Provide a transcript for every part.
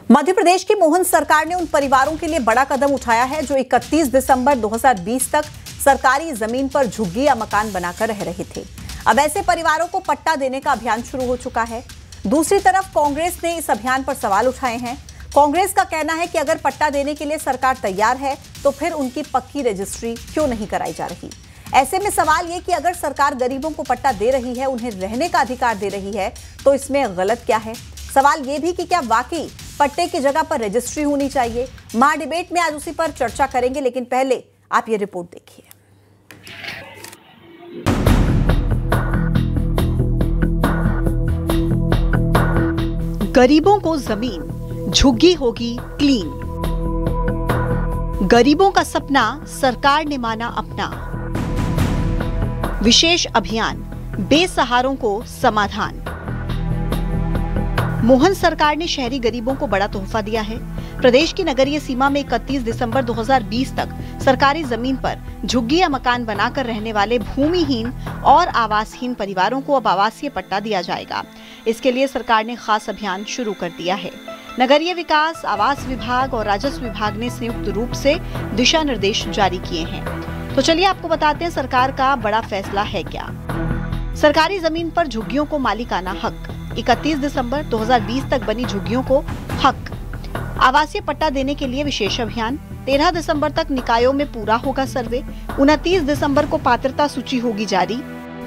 मध्य प्रदेश की मोहन सरकार ने उन परिवारों के लिए बड़ा कदम उठाया है जो 31 दिसंबर 2020 तक सरकारी जमीन पर झुग्गी या मकान बनाकर रह रहे थे। अब ऐसे परिवारों को पट्टा देने का अभियान शुरू हो चुका है। दूसरी तरफ कांग्रेस ने इस अभियान पर सवाल उठाए हैं। कांग्रेस का कहना है कि अगर पट्टा देने के लिए सरकार तैयार है तो फिर उनकी पक्की रजिस्ट्री क्यों नहीं कराई जा रही। ऐसे में सवाल ये कि अगर सरकार गरीबों को पट्टा दे रही है, उन्हें रहने का अधिकार दे रही है, तो इसमें गलत क्या है। सवाल ये भी कि क्या वाकई पट्टे की जगह पर रजिस्ट्री होनी चाहिए। महा डिबेट में आज उसी पर चर्चा करेंगे, लेकिन पहले आप ये रिपोर्ट देखिए। गरीबों को जमीन, झुग्गी होगी क्लीन। गरीबों का सपना सरकार ने माना अपना। विशेष अभियान, बेसहारों को समाधान। मोहन सरकार ने शहरी गरीबों को बड़ा तोहफा दिया है। प्रदेश की नगरीय सीमा में 31 दिसंबर 2020 तक सरकारी जमीन पर झुग्गी या मकान बनाकर रहने वाले भूमिहीन और आवासहीन परिवारों को अब आवासीय पट्टा दिया जाएगा। इसके लिए सरकार ने खास अभियान शुरू कर दिया है। नगरीय विकास, आवास विभाग और राजस्व विभाग ने संयुक्त रूप से दिशा निर्देश जारी किए हैं। तो चलिए आपको बताते हैं सरकार का बड़ा फैसला है क्या। सरकारी जमीन पर झुग्गियों को मालिकाना हक। 31 दिसंबर 2020 तक बनी झुग्गियों को हक। आवासीय पट्टा देने के लिए विशेष अभियान। 13 दिसंबर तक निकायों में पूरा होगा सर्वे। 29 दिसंबर को पात्रता सूची होगी जारी।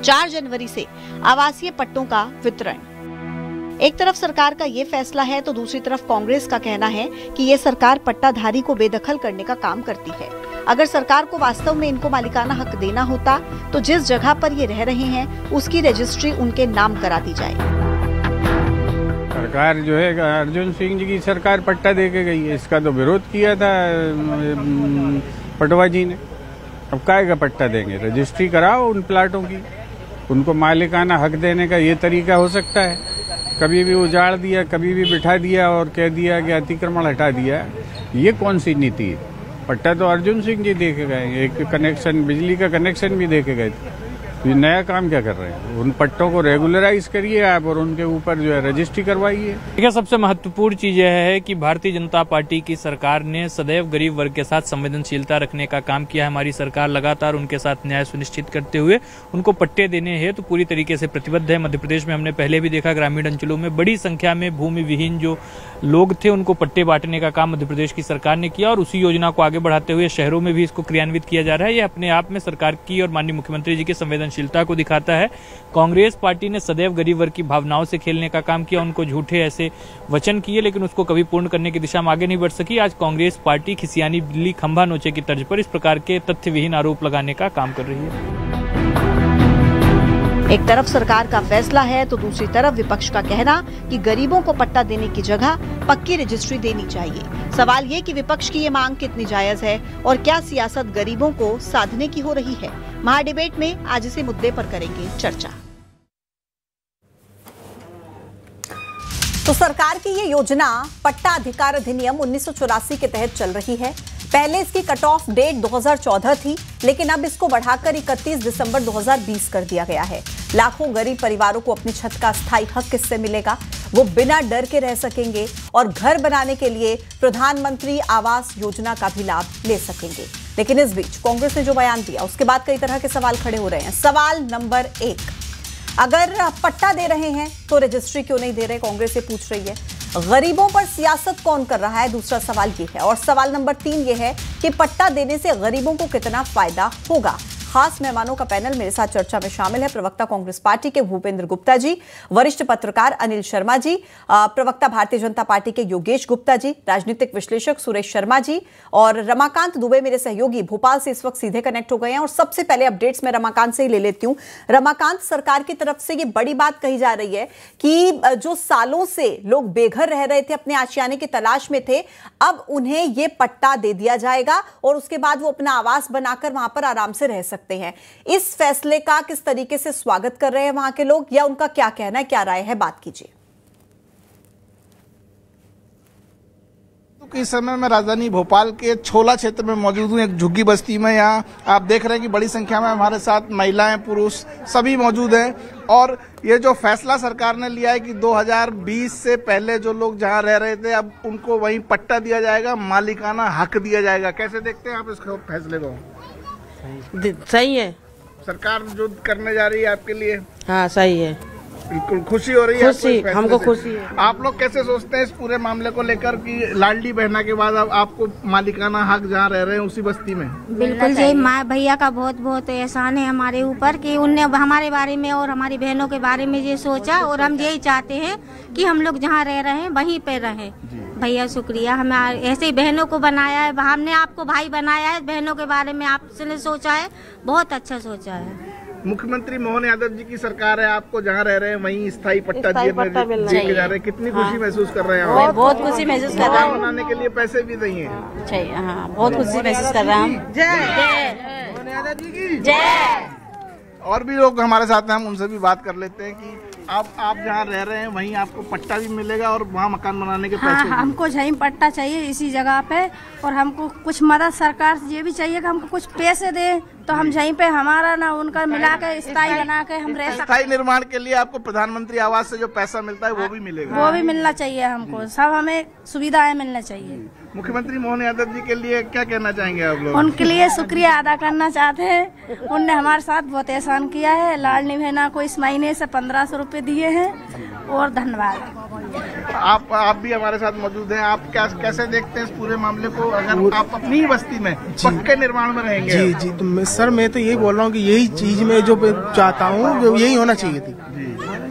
4 जनवरी से आवासीय पट्टों का वितरण। एक तरफ सरकार का ये फैसला है तो दूसरी तरफ कांग्रेस का कहना है कि ये सरकार पट्टाधारी को बेदखल करने का काम करती है। अगर सरकार को वास्तव में इनको मालिकाना हक देना होता तो जिस जगह पर ये रह रहे हैं उसकी रजिस्ट्री उनके नाम करा दी जाए। सरकार जो है अर्जुन सिंह जी की सरकार पट्टा दे के गई है, इसका तो विरोध किया था पटवा जी ने। अब काहे का पट्टा देंगे, रजिस्ट्री कराओ उन प्लाटों की। उनको मालिकाना हक देने का ये तरीका हो सकता है। कभी भी उजाड़ दिया, कभी भी बिठा दिया और कह दिया कि अतिक्रमण हटा दिया। ये कौन सी नीति है। पट्टा तो अर्जुन सिंह जी दे के गए, एक कनेक्शन, बिजली का कनेक्शन भी दे के गए थे। ये नया काम क्या कर रहे हैं। उन पट्टों को रेगुलराइज करिए आप और उनके ऊपर जो है रजिस्ट्री करवाइए। देखिए, सबसे महत्वपूर्ण चीज यह है कि भारतीय जनता पार्टी की सरकार ने सदैव गरीब वर्ग के साथ संवेदनशीलता रखने का काम किया है। हमारी सरकार लगातार उनके साथ न्याय सुनिश्चित करते हुए उनको पट्टे देने हैं तो पूरी तरीके से प्रतिबद्ध है। मध्य प्रदेश में हमने पहले भी देखा, ग्रामीण अंचलों में बड़ी संख्या में भूमि विहीन जो लोग थे उनको पट्टे बांटने का काम मध्य प्रदेश की सरकार ने किया और उसी योजना को आगे बढ़ाते हुए शहरों में भी इसको क्रियान्वित किया जा रहा है। यह अपने आप में सरकार की और माननीय मुख्यमंत्री जी की संवेदनशीलता को दिखाता है। कांग्रेस पार्टी ने सदैव गरीब वर्ग की भावनाओं से खेलने का काम किया, उनको झूठे ऐसे वचन किए लेकिन उसको कभी पूर्ण करने की दिशा में आगे नहीं बढ़ सकी। आज कांग्रेस पार्टी खिसियानी बिल्ली खंभा नोचे की तर्ज पर इस प्रकार के तथ्यविहीन आरोप लगाने का काम कर रही है। एक तरफ सरकार का फैसला है तो दूसरी तरफ विपक्ष का कहना कि गरीबों को पट्टा देने की जगह पक्की रजिस्ट्री देनी चाहिए। सवाल ये कि विपक्ष की ये मांग कितनी जायज है और क्या सियासत गरीबों को साधने की हो रही है। महा डिबेट में आज इसी मुद्दे पर करेंगे चर्चा। तो सरकार की ये योजना पट्टा अधिकार अधिनियम 1984 के तहत चल रही है। पहले इसकी कट ऑफ डेट 2014 थी, लेकिन अब इसको बढ़ाकर 31 दिसंबर 2020 कर दिया गया है। लाखों गरीब परिवारों को अपनी छत का स्थायी हक किससे मिलेगा। वो बिना डर के रह सकेंगे और घर बनाने के लिए प्रधानमंत्री आवास योजना का भी लाभ ले सकेंगे। लेकिन इस बीच कांग्रेस ने जो बयान दिया उसके बाद कई तरह के सवाल खड़े हो रहे हैं। सवाल नंबर 1, अगर पट्टा दे रहे हैं तो रजिस्ट्री क्यों नहीं दे रहे, कांग्रेस ये पूछ रही है। गरीबों पर सियासत कौन कर रहा है, दूसरा सवाल ये है। और सवाल नंबर 3 ये है कि पट्टा देने से गरीबों को कितना फायदा होगा। खास मेहमानों का पैनल मेरे साथ चर्चा में शामिल है। प्रवक्ता कांग्रेस पार्टी के भूपेंद्र गुप्ता जी, वरिष्ठ पत्रकार अनिल शर्मा जी, प्रवक्ता भारतीय जनता पार्टी के योगेश गुप्ता जी, राजनीतिक विश्लेषक सुरेश शर्मा जी और रमाकांत दुबे मेरे सहयोगी भोपाल से इस वक्त सीधे कनेक्ट हो गए हैं। और सबसे पहले अपडेट्स में रमाकांत से ही ले लेती हूं। रमाकांत, सरकार की तरफ से ये बड़ी बात कही जा रही है कि जो सालों से लोग बेघर रह रहे थे, अपने आशियाने की तलाश में थे, अब उन्हें ये पट्टा दे दिया जाएगा और उसके बाद वो अपना आवास बनाकर वहां पर आराम से रह सकते हैं। इस फैसले का किस तरीके से स्वागत कर रहे हैं वहां के लोग, या उनका क्या कहना है, क्या राय है, बात कीजिए। इस समय मैं राजधानी भोपाल के छोला क्षेत्र में मौजूद हूँ, एक झुग्गी बस्ती में। यहाँ आप देख रहे हैं कि बड़ी संख्या में हमारे साथ महिलाएं, पुरुष सभी मौजूद हैं। और ये जो फैसला सरकार ने लिया है कि 2020 से पहले जो लोग जहाँ रह रहे थे अब उनको वहीं पट्टा दिया जाएगा, मालिकाना हक दिया जाएगा, कैसे देखते हैं आप इस फैसले को? सही है, सरकार जो करने जा रही है आपके लिए। हाँ सही है, बिल्कुल खुशी हो रही है? खुशी, हमको खुशी है। आप लोग कैसे सोचते हैं इस पूरे मामले को लेकर कि लाडली बहना के बाद अब आपको मालिकाना हक जहाँ रह रहे हैं उसी बस्ती में? बिल्कुल जी, माँ भैया का बहुत बहुत एहसान है हमारे ऊपर कि उनने हमारे बारे में और हमारी बहनों के बारे में ये सोचा, और हम यही चाहते हैं कि हम लोग जहाँ रह रहे हैं वहीं पे रहें। भैया शुक्रिया, हमें ऐसे ही बहनों को बनाया है, हमने आपको भाई बनाया है, बहनों के बारे में आपने सोचा है, बहुत अच्छा सोचा है। मुख्यमंत्री मोहन यादव जी की सरकार है, आपको जहाँ रह रहे हैं वहीं स्थायी पट्टा दिए जा रहे हैं, कितनी खुशी महसूस कर रहे हैं? बहुत खुशी महसूस कर रहा हूँ। बनाने के लिए पैसे भी नहीं है? हाँ, बहुत खुशी महसूस कर रहा हूँ। जय मोहन यादव जी की जय। और भी लोग हमारे साथ हैं, हम उनसे भी बात कर लेते हैं कि आप जहाँ रह रहे हैं वहीं आपको पट्टा भी मिलेगा और वहाँ मकान बनाने के पैसे? हाँ, हमको यहीं पट्टा चाहिए इसी जगह पे, और हमको कुछ मदद सरकार से ये भी चाहिए कि हमको कुछ पैसे दे, तो हम यहीं पे हमारा ना उनका मिला के स्थायी बना के हम रह सकते। स्थायी निर्माण के लिए आपको प्रधानमंत्री आवास से जो पैसा मिलता है वो भी मिलेगा? वो भी मिलना चाहिए हमको, सब हमें सुविधाएं मिलना चाहिए। मुख्यमंत्री मोहन यादव जी के लिए क्या कहना चाहेंगे आप लोग? उनके लिए शुक्रिया अदा करना चाहते हैं, उनने हमारे साथ बहुत एहसान किया है। लाडली बहना को इस महीने से 1500 रुपए दिए हैं, और धन्यवाद। आप भी हमारे साथ मौजूद हैं, आप कैसे देखते हैं इस पूरे मामले को? अगर आप अपनी बस्ती में पक्के निर्माण में रहेंगे? जी जी, तो सर मैं तो यही बोल रहा हूँ कि यही चीज मैं जो चाहता हूँ यही होना चाहिए थी।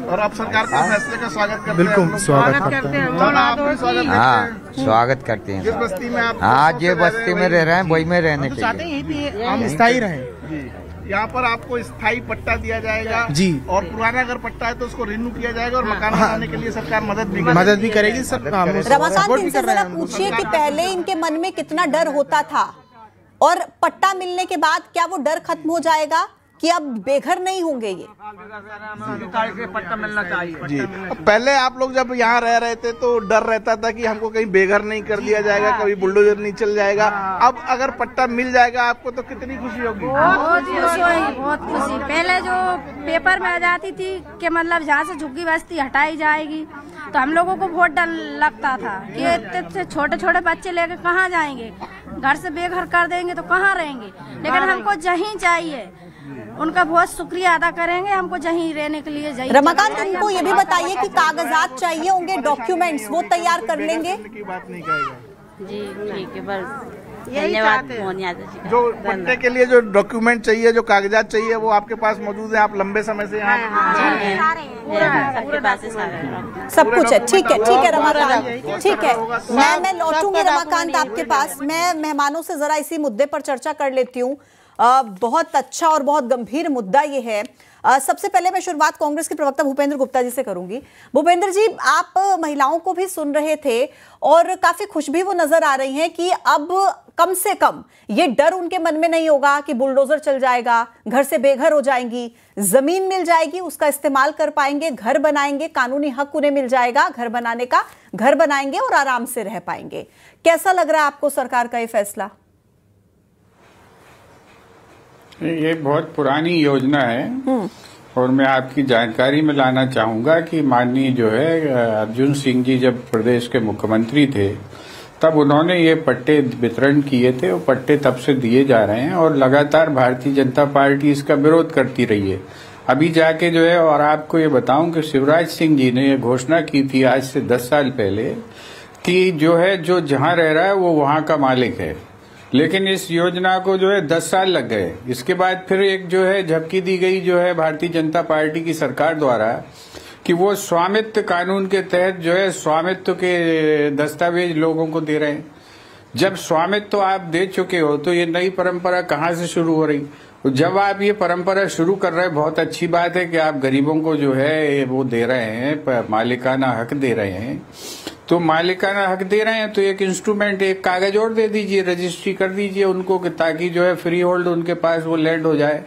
और आप सरकार के फैसले का स्वागत करते हैं? बिल्कुल स्वागत करते हैं। हाँ, स्वागत करते हैं। जिस बस्ती में आप जो बस्ती में रह रहे हैं वही में रहने चाहिए, हम स्थायी रहें। यहाँ पर आपको स्थायी पट्टा दिया जाएगा जी, और पुराना अगर पट्टा है तो उसको रिन्यू किया जाएगा, और मकान बनाने के लिए सरकार मदद भी करेगी। सब रमाकांत, इनसे जरा पूछिए कि पहले इनके मन में कितना डर होता था, और पट्टा मिलने के बाद क्या वो डर खत्म हो जाएगा कि अब बेघर नहीं होंगे? ये पट्टा मिलना चाहिए जी। पहले आप लोग जब यहाँ रह रहे थे तो डर रहता था कि हमको कहीं बेघर नहीं कर दिया जाएगा, कभी बुलडोजर नहीं चल जाएगा। अब अगर पट्टा मिल जाएगा आपको तो कितनी खुशी होगी? बहुत खुशी होगी, बहुत खुशी। पहले जो पेपर में आ जाती थी कि मतलब जहाँ से झुग्गी बस्ती हटाई जाएगी, तो हम लोगों को बहुत डर लगता था कि इतने छोटे छोटे बच्चे लेकर कहाँ जाएंगे, घर से बेघर कर देंगे तो कहाँ रहेंगे। लेकिन हमको जहीं चाहिए, उनका बहुत शुक्रिया अदा करेंगे, हमको जहीं रहने के लिए। रमाकांत, इनको ये भी बताइए कि कागजात चाहिए होंगे, डॉक्यूमेंट्स वो तैयार कर लेंगे? की बात नहीं कहेगा जी, ठीक है, बस धन्यवाद मोहन यादव जी। जो पट्टे के लिए जो डॉक्यूमेंट चाहिए, जो कागजात चाहिए, वो आपके पास मौजूद है? आप लंबे समय से यहाँ? सब कुछ है, ठीक है रमाकांत, ठीक है। मैं लौटूंगी रमाकांत आपके पास। मैं मेहमानों से जरा इसी मुद्दे पर चर्चा कर लेती हूँ। बहुत अच्छा और बहुत गंभीर मुद्दा ये है। सबसे पहले मैं शुरुआत कांग्रेस के प्रवक्ता भूपेंद्र गुप्ता जी से करूंगी। भूपेंद्र जी, आप महिलाओं को भी सुन रहे थे और काफी खुश भी वो नजर आ रही हैं कि अब कम से कम ये डर उनके मन में नहीं होगा कि बुलडोजर चल जाएगा, घर से बेघर हो जाएंगी, जमीन मिल जाएगी, उसका इस्तेमाल कर पाएंगे, घर बनाएंगे, कानूनी हक उन्हें मिल जाएगा घर बनाने का, घर बनाएंगे और आराम से रह पाएंगे। कैसा लग रहा है आपको सरकार का ये फैसला? ये बहुत पुरानी योजना है और मैं आपकी जानकारी में लाना चाहूंगा कि माननीय जो है अर्जुन सिंह जी जब प्रदेश के मुख्यमंत्री थे तब उन्होंने ये पट्टे वितरण किए थे। वो पट्टे तब से दिए जा रहे हैं और लगातार भारतीय जनता पार्टी इसका विरोध करती रही है। अभी जाके जो है, और आपको ये बताऊं कि शिवराज सिंह जी ने ये घोषणा की थी आज से 10 साल पहले कि जो है जो जहां रह रहा है वो वहां का मालिक है, लेकिन इस योजना को जो है 10 साल लग गए। इसके बाद फिर एक जो है झपकी दी गई जो है भारतीय जनता पार्टी की सरकार द्वारा कि वो स्वामित्व कानून के तहत जो है स्वामित्व के दस्तावेज लोगों को दे रहे हैं। जब स्वामित्व आप दे चुके हो तो ये नई परंपरा कहाँ से शुरू हो रही? जब आप ये परंपरा शुरू कर रहे हैं, बहुत अच्छी बात है कि आप गरीबों को जो है वो दे रहे हैं, मालिकाना हक दे रहे हैं। तो मालिकाना हक दे रहे हैं तो एक इंस्ट्रूमेंट, एक कागज और दे दीजिए, रजिस्ट्री कर दीजिए उनको कि ताकि जो है फ्री होल्ड उनके पास वो लैंड हो जाए।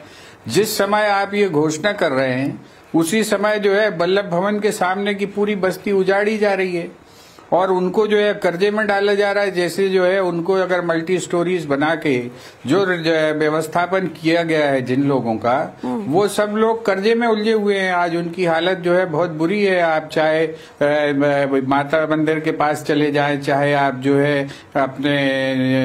जिस समय आप ये घोषणा कर रहे हैं उसी समय जो है वल्लभ भवन के सामने की पूरी बस्ती उजाड़ी जा रही है और उनको जो है कर्जे में डाला जा रहा है। जैसे जो है उनको अगर मल्टी स्टोरीज बना के जो व्यवस्थापन किया गया है जिन लोगों का, वो सब लोग कर्जे में उलझे हुए हैं। आज उनकी हालत जो है बहुत बुरी है। आप चाहे माता मंदिर के पास चले जाएं, चाहे आप जो है अपने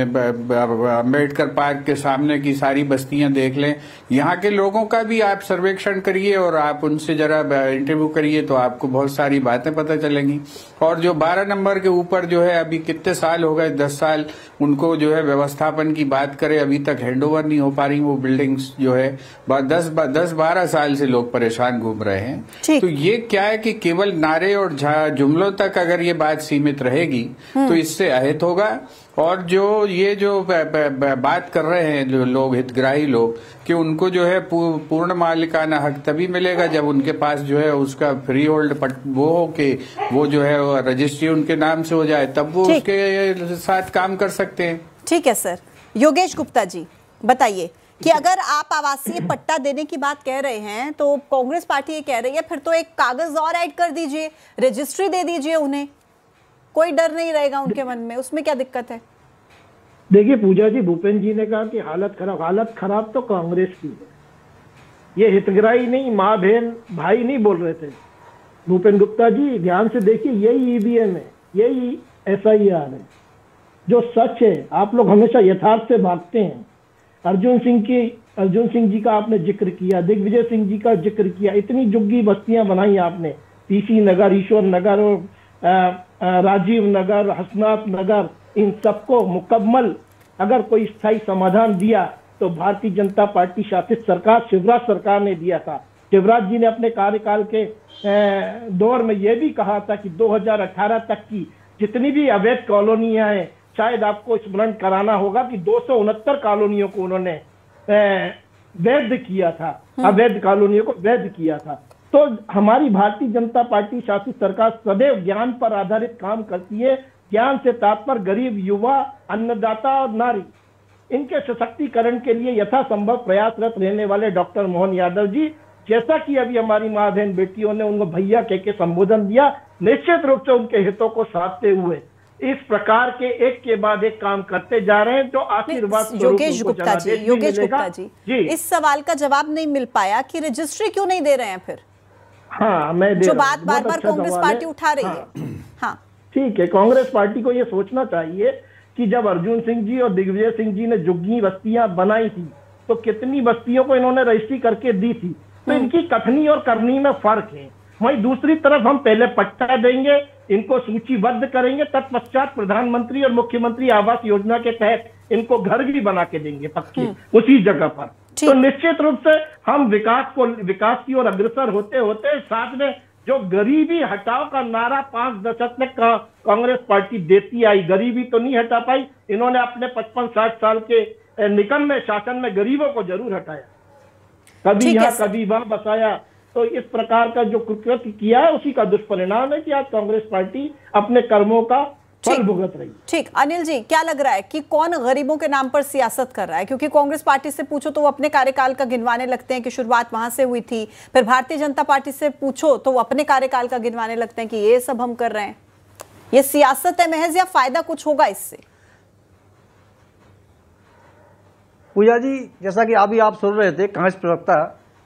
अम्बेडकर पार्क के सामने की सारी बस्तियां देख लें। यहाँ के लोगों का भी आप सर्वेक्षण करिए और आप उनसे जरा इंटरव्यू करिए तो आपको बहुत सारी बातें पता चलेंगी। और जो 12 नंबर के ऊपर जो है अभी कितने साल हो गए, 10 साल उनको जो है व्यवस्थापन की बात करें, अभी तक हैंडओवर नहीं हो पा रही वो बिल्डिंग्स जो है। 10-12 साल से लोग परेशान घूम रहे हैं। तो ये क्या है कि केवल नारे और जुमलों तक अगर ये बात सीमित रहेगी तो इससे अहित होगा। और जो ये जो बात कर रहे हैं जो लोग, हितग्राही लोग, कि उनको जो है पूर्ण मालिकाना हक तभी मिलेगा जब उनके पास जो है उसका फ्री होल्ड वो हो के वो जो है रजिस्ट्री उनके नाम से हो जाए, तब वो उसके साथ काम कर सकते हैं। ठीक है सर। योगेश गुप्ता जी बताइए कि अगर आप आवासीय पट्टा देने की बात कह रहे हैं तो कांग्रेस पार्टी ये कह रही है फिर तो एक कागज और ऐड कर दीजिए, रजिस्ट्री दे दीजिए उन्हें, कोई डर नहीं रहेगा उनके मन में, उसमें क्या दिक्कत है? देखिए पूजा जी, भूपेंद्र जी ने कहा कि हालत खराब तो कांग्रेस की है। ये हितग्राही नहीं, माँ बहन भाई नहीं बोल रहे थे। भूपेंद्र गुप्ता जी ध्यान से देखिए, यही ईवीएम है, यही SIR है जो सच है। आप लोग हमेशा यथार्थ से भागते हैं। अर्जुन सिंह जी का आपने जिक्र किया, दिग्विजय सिंह जी का जिक्र किया, इतनी झुग्गी बस्तियां बनाई आपने, PC नगर, ईश्वर नगर और राजीव नगर, हसनाथ नगर, इन सबको मुकम्मल अगर कोई स्थायी समाधान दिया तो भारतीय जनता पार्टी शासित सरकार शिवराज सरकार ने दिया था। शिवराज जी ने अपने कार्यकाल के दौर में यह भी कहा था कि 2018 तक की जितनी भी अवैध कॉलोनियां हैं, शायद आपको स्मरण कराना होगा कि 269 कॉलोनियों को उन्होंने वैध किया था, अवैध कॉलोनियों को वैध किया था। तो हमारी भारतीय जनता पार्टी शासित सरकार सदैव ज्ञान पर आधारित काम करती है। ज्ञान से तात्पर्य गरीब, युवा, अन्नदाता और नारी, इनके सशक्तिकरण के लिए यथासंभव प्रयासरत रहने वाले डॉक्टर मोहन यादव जी, जैसा कि अभी हमारी माँ बहन बेटियों ने उनको भैया कह के संबोधन दिया, निश्चित रूप से उनके हितों को साधते हुए इस प्रकार के एक के बाद एक काम करते जा रहे हैं जो आशीर्वाद। योगेश गुप्ता जी, इस सवाल का जवाब नहीं मिल पाया कि रजिस्ट्री क्यों नहीं दे रहे हैं फिर? हाँ, मैं जो बात बार-बार कांग्रेस पार्टी उठा रही है। हाँ ठीक है, कांग्रेस पार्टी को ये सोचना चाहिए कि जब अर्जुन सिंह जी और दिग्विजय सिंह जी ने झुग्गी बस्तियां बनाई थी तो कितनी बस्तियों को इन्होंने रजिस्ट्री करके दी थी। तो इनकी कथनी और करनी में फर्क है। वहीं दूसरी तरफ हम पहले पट्टा देंगे, इनको सूचीबद्ध करेंगे, तत्पश्चात प्रधानमंत्री और मुख्यमंत्री आवास योजना के तहत इनको घर भी बना के देंगे पक्के उसी जगह पर। तो निश्चित रूप से हम विकास की ओर अग्रसर होते होते साथ में जो गरीबी हटाओ का नारा 5 दशक में कांग्रेस पार्टी देती आई, गरीबी तो नहीं हटा पाई। इन्होंने अपने 55-60 साल के निकम्मे शासन में गरीबों को जरूर हटाया, कभी यहाँ कभी वहां बसाया। तो इस प्रकार का जो कृत्य किया है उसी का दुष्परिणाम है कि आज कांग्रेस पार्टी अपने कर्मों का फल भुगत रही। ठीक, अनिल जी क्या लग रहा है कि कौन गरीबों के नाम पर सियासत कर रहा है? क्योंकि कांग्रेस पार्टी से पूछो तो वो अपने कार्यकाल का गिनवाने लगते हैं कि शुरुआत वहां से हुई थी, फिर भारतीय जनता पार्टी से पूछो तो वो अपने कार्यकाल का गिनवाने लगते हैं कि ये सब हम कर रहे हैं। ये सियासत है महज या फायदा कुछ होगा इससे? पूजा जी, जैसा कि अभी आप सुन रहे थे, कांग्रेस प्रवक्ता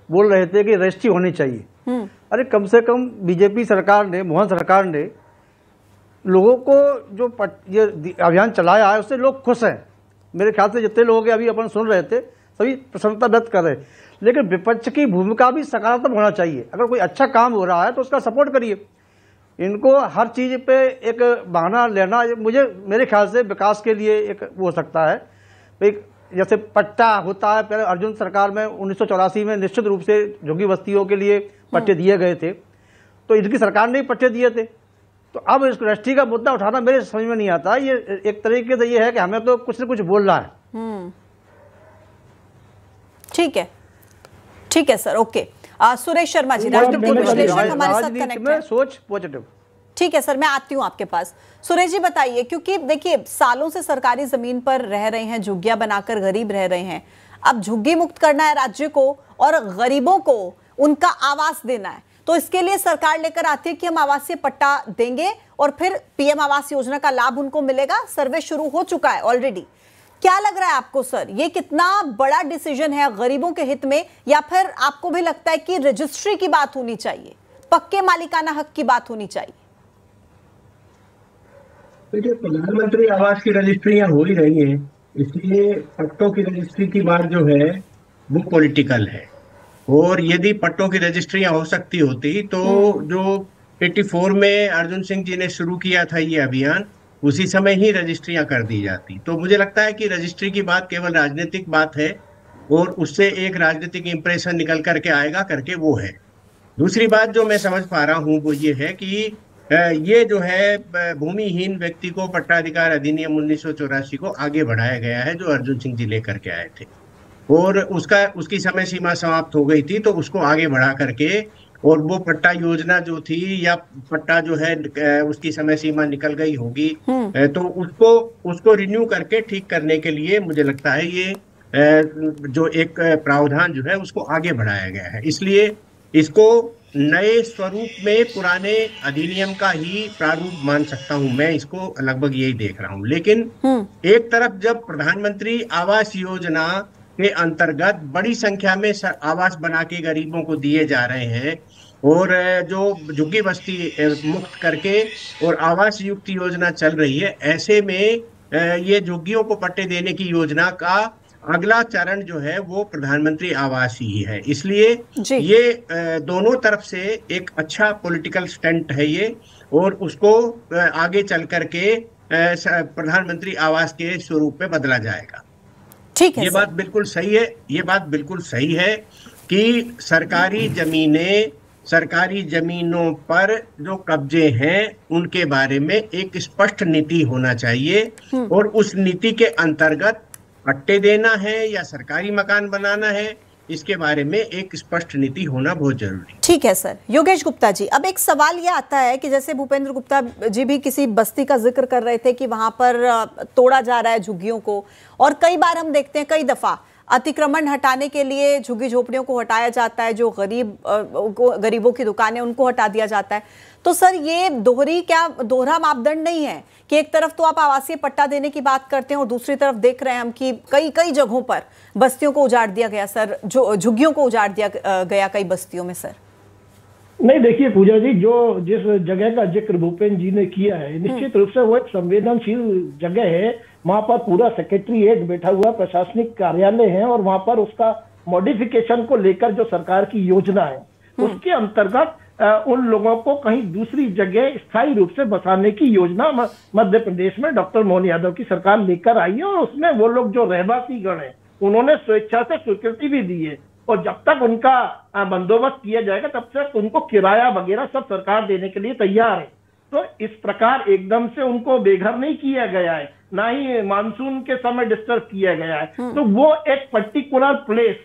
बोल रहे थे कि रजिस्ट्री होनी चाहिए। अरे कम से कम बीजेपी सरकार ने, मोहन सरकार ने लोगों को जो ये अभियान चलाया है उससे लोग खुश हैं। मेरे ख्याल से जितने लोगों के अभी अपन सुन रहे थे सभी प्रसन्नता व्यक्त कर रहे हैं। लेकिन विपक्ष की भूमिका भी सकारात्मक होना चाहिए। अगर कोई अच्छा काम हो रहा है तो उसका सपोर्ट करिए। इनको हर चीज़ पे एक बहाना लेना मेरे ख्याल से विकास के लिए एक वो हो सकता है। एक जैसे पट्टा होता है, पहले अर्जुन सरकार में 1984 में निश्चित रूप से झुग्गी बस्तियों के लिए पट्टे दिए गए थे, तो इनकी सरकार ने ही पट्टे दिए थे। तो अब इस रजिस्ट्री का मुद्दा उठाना मेरे समझ में नहीं आता। ये एक तरीके से ये है कि हमें तो कुछ न कुछ बोलना है। ठीक है सर, ओके। सुरेश शर्मा जी, राजनीतिक विश्लेषक हमारे साथ कनेक्ट हैं। सोच पॉजिटिव। ठीक है सर, मैं आती हूँ आपके पास। सुरेश जी बताइए, क्योंकि देखिए सालों से सरकारी जमीन पर रह रहे हैं, झुग्गियां बनाकर गरीब रह रहे हैं। अब झुग्गी मुक्त करना है राज्य को और गरीबों को उनका आवास देना है। तो इसके लिए सरकार लेकर आती है कि हम आवासीय पट्टा देंगे और फिर पीएम आवास योजना का लाभ उनको मिलेगा। सर्वे शुरू हो चुका है ऑलरेडी। क्या लग रहा है आपको सर, ये कितना बड़ा डिसीजन है गरीबों के हित में, या फिर आपको भी लगता है कि रजिस्ट्री की बात होनी चाहिए, पक्के मालिकाना हक की बात होनी चाहिए? देखिए, प्रधानमंत्री आवास की रजिस्ट्रियां हो ही रही हैं, इसलिए पट्टों की रजिस्ट्री की बात जो है वो पॉलिटिकल है। और यदि पट्टों की रजिस्ट्रियां हो सकती होती तो जो 84 में अर्जुन सिंह जी ने शुरू किया था ये अभियान, उसी समय ही रजिस्ट्रियां कर दी जाती। तो मुझे लगता है कि रजिस्ट्री की बात केवल राजनीतिक बात है और उससे एक राजनीतिक इंप्रेशन निकल करके आएगा करके वो है। दूसरी बात जो मैं समझ पा रहा हूँ वो ये है कि ये जो है भूमिहीन व्यक्ति को पट्टाधिकार अधिनियम 1984 को आगे बढ़ाया गया है, जो अर्जुन सिंह जी लेकर के आए थे, और उसकी समय सीमा समाप्त हो गई थी, तो उसको आगे बढ़ा करके, और वो पट्टा योजना जो थी या पट्टा जो है उसकी समय सीमा निकल गई होगी, तो उसको रिन्यू करके ठीक करने के लिए मुझे लगता है ये जो एक प्रावधान जो है उसको आगे बढ़ाया गया है। इसलिए इसको नए स्वरूप में पुराने अधिनियम का ही प्रारूप मान सकता हूं मैं, इसको लगभग यही देख रहा हूं। लेकिन एक तरफ जब प्रधानमंत्री आवास योजना के अंतर्गत बड़ी संख्या में आवास बना के गरीबों को दिए जा रहे हैं और जो झुग्गी बस्ती मुक्त करके और आवास युक्त योजना चल रही है, ऐसे में ये झुग्गियों को पट्टे देने की योजना का अगला चरण जो है वो प्रधानमंत्री आवास ही है। इसलिए ये दोनों तरफ से एक अच्छा पॉलिटिकल स्टंट है ये, और उसको आगे चल करके प्रधानमंत्री आवास के स्वरूप में बदला जाएगा। ठीक है, ये बात बिल्कुल सही है। ये बात बिल्कुल सही है कि सरकारी जमीनों पर जो कब्जे हैं उनके बारे में एक स्पष्ट नीति होना चाहिए, और उस नीति के अंतर्गत पट्टे देना है या सरकारी मकान बनाना है, इसके बारे में एक स्पष्ट नीति होना बहुत जरूरी। ठीक है सर। योगेश गुप्ता जी, अब एक सवाल ये आता है कि जैसे भूपेंद्र गुप्ता जी भी किसी बस्ती का जिक्र कर रहे थे कि वहां पर तोड़ा जा रहा है झुग्गियों को, और कई बार हम देखते हैं, कई दफा अतिक्रमण हटाने के लिए झुग्गी झोपड़ियों को हटाया जाता है, जो गरीबों की दुकानें उनको हटा दिया जाता है। तो सर ये दोहरा मापदंड नहीं है कि एक तरफ तो आप आवासीय पट्टा देने की बात करते हैं और दूसरी तरफ देख रहे हैं हम कि कई जगहों पर बस्तियों को उजाड़ दिया गया सर, जो झुग्गियों को उजाड़ दिया गया कई बस्तियों में सर। नहीं, देखिए पूजा जी, जो जिस जगह का जिक्र भूपेंद्र जी ने किया है, निश्चित रूप से वो एक संवेदनशील जगह है। वहां पर पूरा सेक्रेटरीएट बैठा हुआ प्रशासनिक कार्यालय है, और वहां पर उसका मॉडिफिकेशन को लेकर जो सरकार की योजना है उसके अंतर्गत उन लोगों को कहीं दूसरी जगह स्थायी रूप से बसाने की योजना मध्य प्रदेश में डॉक्टर मोहन यादव की सरकार लेकर आई है, और उसमें वो लोग जो रहवासी गण है उन्होंने स्वेच्छा से स्वीकृति भी दी है, और जब तक उनका बंदोबस्त किया जाएगा तब तक उनको किराया वगैरह सब सरकार देने के लिए तैयार है। तो इस प्रकार एकदम से उनको बेघर नहीं किया गया है, ना ही मानसून के समय डिस्टर्ब किया गया है। तो वो एक पर्टिकुलर प्लेस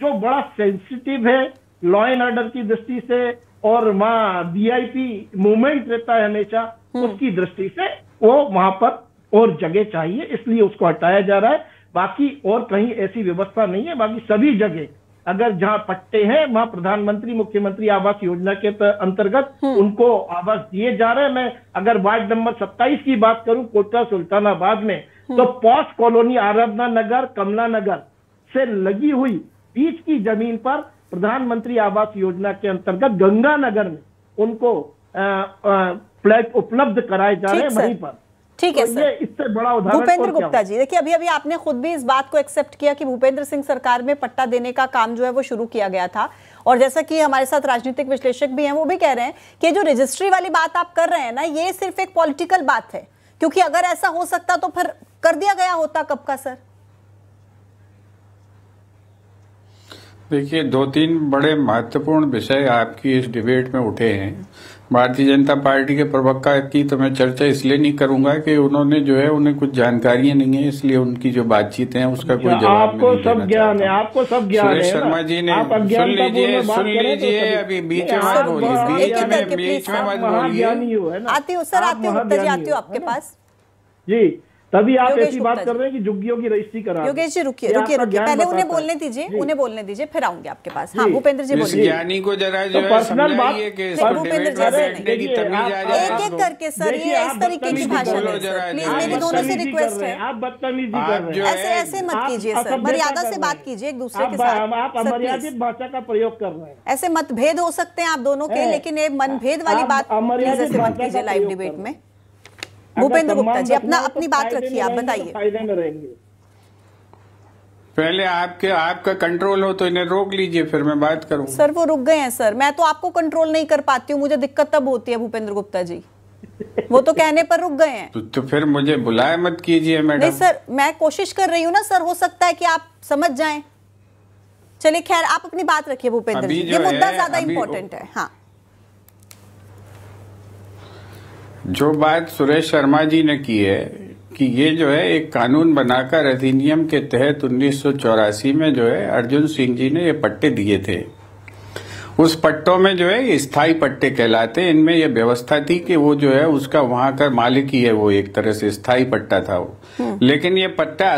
जो बड़ा सेंसिटिव है लॉ एंड ऑर्डर की दृष्टि से, और वहाँ वीआईपी मूवमेंट रहता है हमेशा, उसकी दृष्टि से वो वहां पर और जगह चाहिए, इसलिए उसको हटाया जा रहा है। बाकी और कहीं ऐसी व्यवस्था नहीं है। बाकी सभी जगह अगर जहां पट्टे हैं वहां प्रधानमंत्री मुख्यमंत्री आवास योजना के अंतर्गत उनको आवास दिए जा रहे हैं। मैं अगर वार्ड नंबर 27 की बात करूं कोटा सुल्तानाबाद में, तो पॉश कॉलोनी आराधना नगर कमला नगर से लगी हुई बीच की जमीन पर प्रधानमंत्री आवास योजना के अंतर्गत गंगानगर में उनको फ्लैट उपलब्ध कराए जा रहे हैं वहीं पर। ठीक है सर, इससे बड़ा उदाहरण भूपेंद्र गुप्ता जी, देखिए अभी आपने खुद भी इस बात को एक्सेप्ट किया कि भूपेंद्र सिंह सरकार में पट्टा देने का काम जो है वो शुरू किया गया था, और जैसा कि हमारे साथ राजनीतिक विश्लेषक भी हैं वो भी कह रहे हैं कि जो रजिस्ट्री वाली बात आप कर रहे हैं ना, ये सिर्फ एक पॉलिटिकल बात है, क्योंकि अगर ऐसा हो सकता तो फिर कर दिया गया होता कब का सर। देखिए, 2-3 बड़े महत्वपूर्ण विषय आपकी इस डिबेट में उठे हैं। भारतीय जनता पार्टी के प्रवक्ता की तो मैं चर्चा इसलिए नहीं करूंगा कि उन्होंने जो है उन्हें कुछ जानकारियां नहीं है, इसलिए उनकी जो बातचीत है उसका कोई जवाब आपको सब ज्ञान है, आपको सब ज्ञान है। सुरेश शर्मा जी ने सुन लीजिए अभी बीच में मत बोलिए, बीच में मत बोलिए। आती हूँ सर, आती हूँ आपके पास जी। तभी आप ऐसी बात कर रहे हैं कि झुग्गियों की रजिस्ट्री करा। योगेश जी रुकिए, पहले उन्हें बोलने दीजिए, फिर आऊंगे आपके पास। हाँ भूपेंद्र जी बोलिए। ज्ञानी को जरा जो है समझाइए कि भूपेंद्र जी एक एक करके सर, ये इस तरीके की भाषा नहीं सर, प्लीज मेरी दोनों से रिक्वेस्ट है, आप बदतमीजी कर रहे हैं, ऐसे मत कीजिए सर, मर्यादा से बात कीजिए एक दूसरे के साथ। आप अमर्यादित भाषा का प्रयोग कर रहे हैं। ऐसे मतभेद हो सकते हैं आप दोनों के, लेकिन ये मनभेद वाली बात ऐसे मत कीजिए लाइव डिबेट में। भूपेंद्र गुप्ता जी अपनी बात रखिए, आप बताइए। पहले आपका कंट्रोल हो तो इन्हें रोक लीजिए, फिर मैं बात करूं। सर वो रुक गए हैं सर, मैं तो आपको कंट्रोल नहीं कर पाती हूँ, मुझे दिक्कत तब होती है भूपेंद्र गुप्ता जी, वो तो कहने पर रुक गए हैं। तो फिर मुझे बुलाए मत कीजिए मैडम। नहीं सर, मैं कोशिश कर रही हूँ ना सर, हो सकता है कि आप समझ जाएं। चलिए खैर, आप अपनी बात रखिए भूपेंद्र जी, ये मुद्दा ज्यादा इम्पोर्टेंट है। हाँ, जो बात सुरेश शर्मा जी ने की है कि ये जो है एक कानून बनाकर अधिनियम के तहत 1984 में जो है अर्जुन सिंह जी ने ये पट्टे दिए थे। उस पट्टों में जो है ये स्थायी पट्टे कहलाते हैं। इनमें ये व्यवस्था थी कि वो जो है उसका वहां का मालिक ही है, वो एक तरह से स्थायी पट्टा था वो। लेकिन ये पट्टा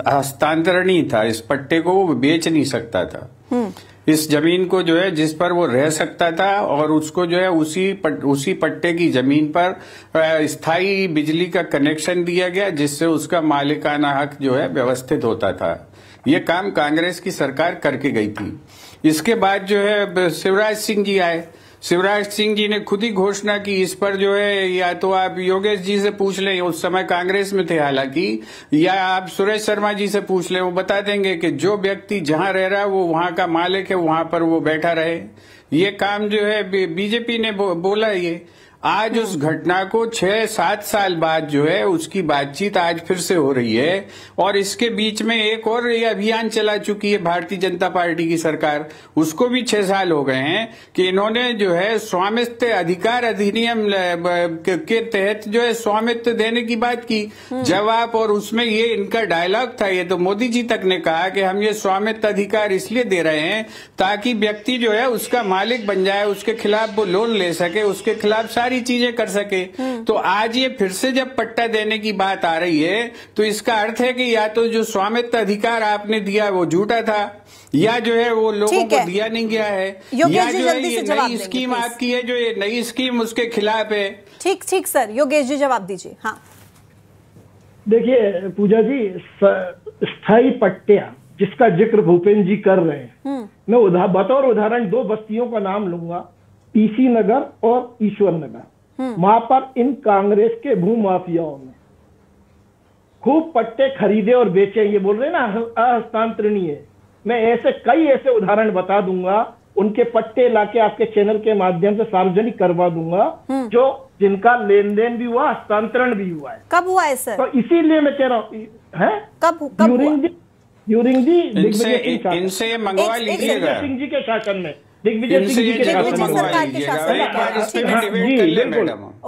हस्तांतरणीय था, इस पट्टे को वो बेच नहीं सकता था। इस जमीन को जो है जिस पर वो रह सकता था, और उसको जो है उसी पट्टे की जमीन पर स्थायी बिजली का कनेक्शन दिया गया, जिससे उसका मालिकाना हक जो है व्यवस्थित होता था। ये काम कांग्रेस की सरकार करके गई थी। इसके बाद जो है शिवराज सिंह जी आए। शिवराज सिंह जी ने खुद ही घोषणा की इस पर जो है, या तो आप योगेश जी से पूछ लें, उस समय कांग्रेस में थे हालांकि, या आप सुरेश शर्मा जी से पूछ लें, वो बता देंगे कि जो व्यक्ति जहां रह रहा है वो वहां का मालिक है, वहां पर वो बैठा रहे। ये काम जो है बीजेपी ने बोला। ये आज उस घटना को 6-7 साल बाद जो है उसकी बातचीत आज फिर से हो रही है, और इसके बीच में एक और ये अभियान चला चुकी है भारतीय जनता पार्टी की सरकार। उसको भी 6 साल हो गए हैं कि इन्होंने जो है स्वामित्व अधिकार अधिनियम के तहत जो है स्वामित्व देने की बात की। जब आप, और उसमें ये इनका डायलॉग था, ये तो मोदी जी तक ने कहा कि हम ये स्वामित्व अधिकार इसलिए दे रहे हैं ताकि व्यक्ति जो है उसका मालिक बन जाए, उसके खिलाफ वो लोन ले सके, उसके खिलाफ सारी चीजें कर सके। तो आज ये फिर से जब पट्टा देने की बात आ रही है, तो इसका अर्थ है कि या तो जो स्वामित्व अधिकार आपने दिया वो झूठा था, या जो है वो लोगों को दिया नहीं गया है, या जो है ये नई स्कीम आपकी है, जो ये नई स्कीम उसके खिलाफ है। ठीक सर, योगेश जी जवाब दीजिए। हाँ देखिए पूजा जी, स्थायी पट्टिया जिसका जिक्र भूपेंद्र जी कर रहे हैं, मैं बतौर उदाहरण 2 बस्तियों का नाम लूंगा, टीसी नगर और ईश्वर नगर। वहां पर इन कांग्रेस के भू माफियाओं ने खूब पट्टे खरीदे और बेचे। ये बोल रहे हैं ना अहस्तांतरणीय, मैं कई ऐसे उदाहरण बता दूंगा, उनके पट्टे लाके आपके चैनल के माध्यम से सार्वजनिक करवा दूंगा, जो जिनका लेन देन भी हुआ, हस्तांतरण भी हुआ है। कब हुआ है सर? तो इसीलिए मैं कह रहा हूँ, इनसे मंगवा लीजिएगा, सिंह जी के शासन में, दिग्विजय सिंह जी के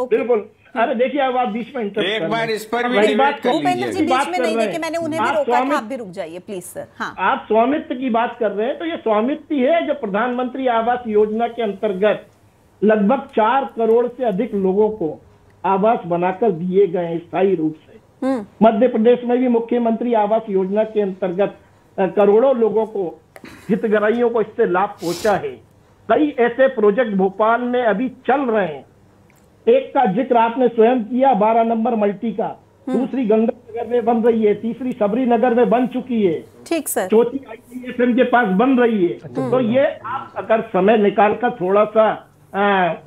बिल्कुल। अरे देखिए, अब आप बीच में एक बार इस पर भी भूपेंद्र जी बीच में नहीं देखे, मैंने उन्हें भी रोका था, आप भी रुक जाइए प्लीज सर। हाँ, आप स्वामित्व की बात कर रहे हैं, तो ये स्वामित्व ही है जो प्रधानमंत्री आवास योजना के अंतर्गत लगभग 4 करोड़ से अधिक लोगों को आवास बनाकर दिए गए स्थायी रूप से। मध्य प्रदेश में भी मुख्यमंत्री आवास योजना के अंतर्गत करोड़ों लोगों को, हितग्राहियों को इससे लाभ पहुंचा है। कई ऐसे प्रोजेक्ट भोपाल में अभी चल रहे हैं। एक का जिक्र आपने स्वयं किया, 12 नंबर मल्टी का, दूसरी गंगानगर में बन रही है, तीसरी सबरी नगर में बन चुकी है, ठीक सर, चौथी IIFM के पास बन रही है। तो ये आप अगर समय निकालकर थोड़ा सा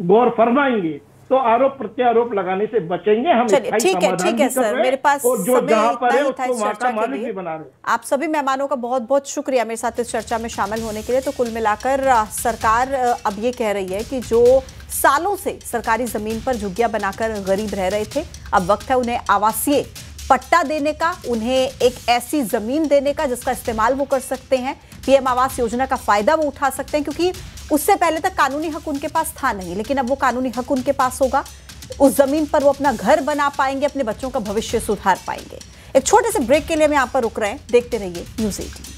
गौर फरमाएंगे तो आरोप प्रत्यारोप लगाने से बचेंगे हम। ठीक है सर, मेरे पास जो जहां पर है उसको वहां का मालिक भी बना रहे। आप सभी मेहमानों का बहुत बहुत शुक्रिया मेरे साथ इस चर्चा में शामिल होने के लिए। तो कुल मिलाकर सरकार अब ये कह रही है कि जो सालों से सरकारी जमीन पर झुग्गियां बनाकर गरीब रह रहे थे, अब वक्त है उन्हें आवासीय पट्टा देने का, उन्हें एक ऐसी जमीन देने का जिसका इस्तेमाल वो कर सकते हैं, पीएम आवास योजना का फायदा वो उठा सकते हैं, क्योंकि उससे पहले तक कानूनी हक उनके पास था नहीं, लेकिन अब वो कानूनी हक उनके पास होगा। उस जमीन पर वो अपना घर बना पाएंगे, अपने बच्चों का भविष्य सुधार पाएंगे। एक छोटे से ब्रेक के लिए हम यहाँ पर रुक रहे हैं, देखते रहिए न्यूज़ 18।